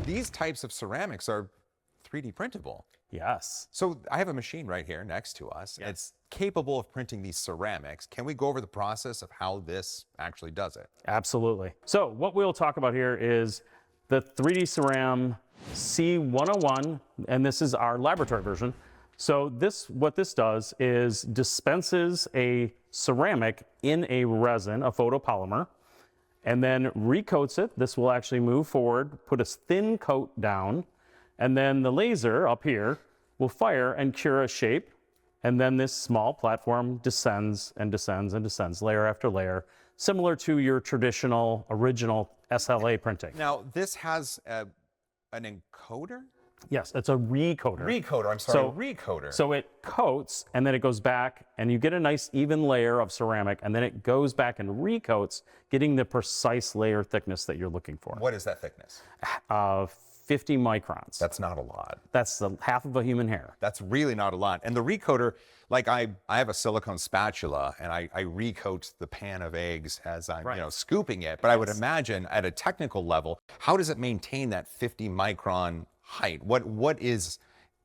These types of ceramics are 3D printable. Yes. So I have a machine right here next to us. Yes. It's capable of printing these ceramics. Can we go over the process of how this actually does it? Absolutely. So what we'll talk about here is the 3D Ceram C101, and this is our laboratory version. So what this does is dispenses a ceramic in a resin, a photopolymer, and then recoats it. This will actually move forward, put a thin coat down, and then the laser up here will fire and cure a shape. And then this small platform descends and descends and descends, layer after layer, similar to your traditional original SLA printing. Now, this has an encoder? Yes, it's a recoater. Recoater, I'm sorry, recoater. So it coats, and then it goes back, and you get a nice even layer of ceramic, and then it goes back and recoats, getting the precise layer thickness that you're looking for. What is that thickness? 50 microns. That's not a lot. That's the half of a human hair. That's really not a lot. And the recoater, like I have a silicone spatula, and I recoat the pan of eggs as I'm scooping it. But I would imagine at a technical level, how does it maintain that 50 micron height? What is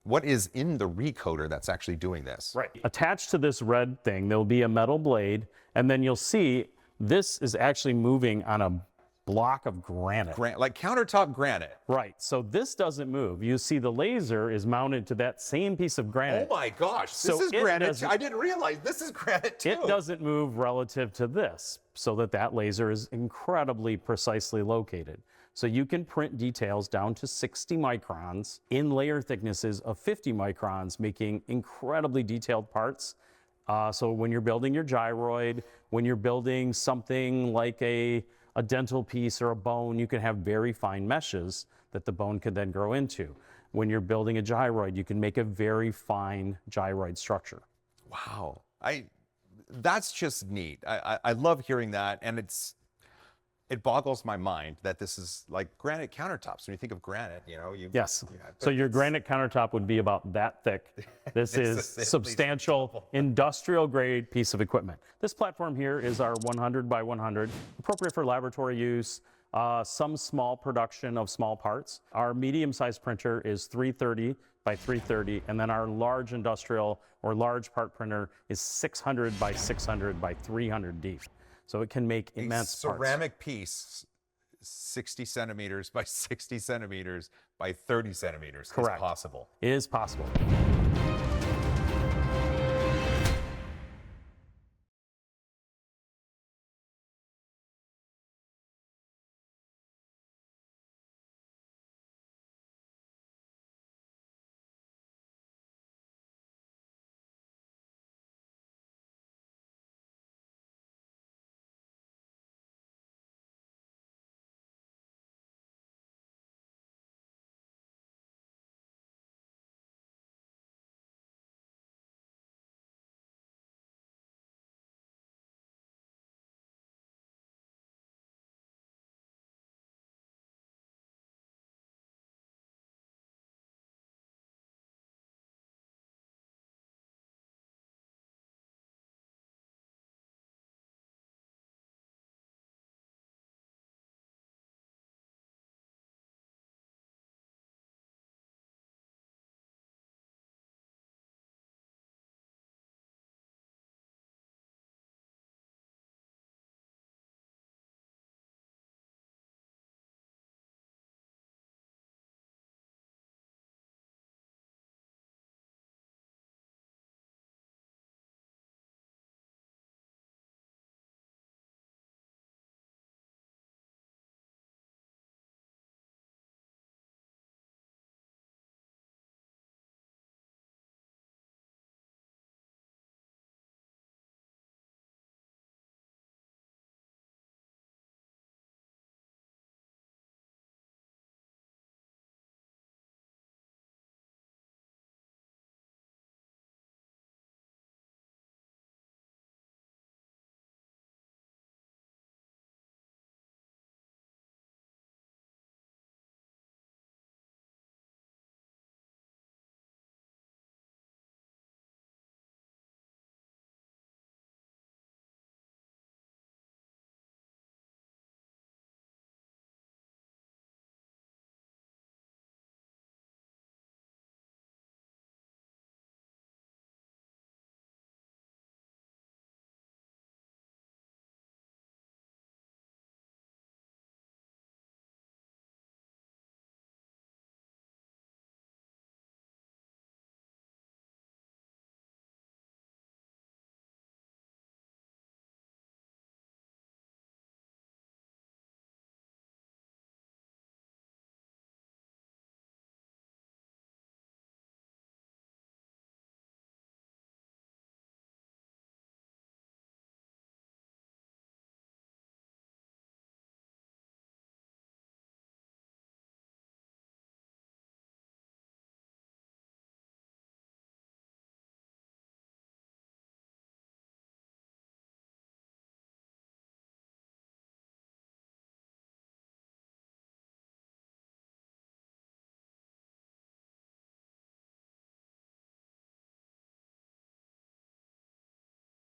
in the recoater that's actually doing this? Right. Attached to this red thing, there'll be a metal blade, and then you'll see this is actually moving on a block of granite. Like countertop granite. Right. So this doesn't move. You see the laser is mounted to that same piece of granite. Oh my gosh, this is granite. I didn't realize this is granite too. It doesn't move relative to this, so that laser is incredibly precisely located. So you can print details down to 60 microns in layer thicknesses of 50 microns, making incredibly detailed parts. So when you're building your gyroid, when you're building something like a dental piece or a bone, you can have very fine meshes that the bone could then grow into. When you're building a gyroid, you can make a very fine gyroid structure. Wow, that's just neat. I love hearing that, and it boggles my mind that this is like granite countertops. When you think of granite, Yes. So your granite countertop would be about that thick. This is substantial industrial grade piece of equipment. This platform here is our 100 by 100, appropriate for laboratory use, some small production of small parts. Our medium-sized printer is 330 by 330, and then our large industrial or large part printer is 600 by 600 by 300 deep. So it can make immense parts. Ceramic piece, 60 centimeters by 60 centimeters by 30 centimeters. Correct. Is possible. It is possible.